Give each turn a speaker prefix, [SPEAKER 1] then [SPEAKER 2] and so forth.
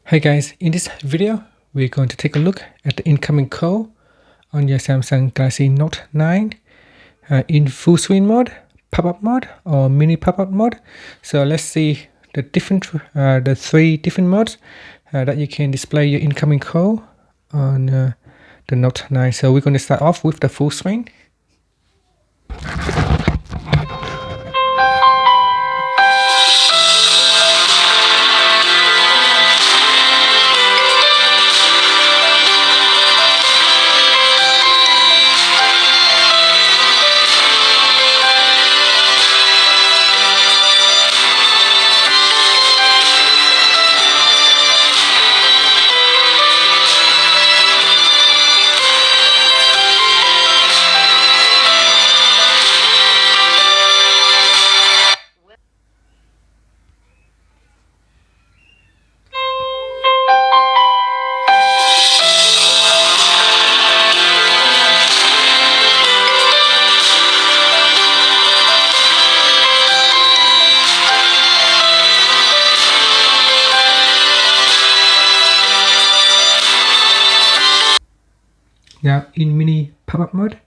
[SPEAKER 1] Hi guys, in this video, we're going to take a look at the incoming call on your Samsung Galaxy Note 9 in full screen mode, pop-up mode, or mini pop-up mode. So let's see the three different modes that you can display your incoming call on the Note 9. So we're going to start off with the full screen. Now in mini pop-up mode,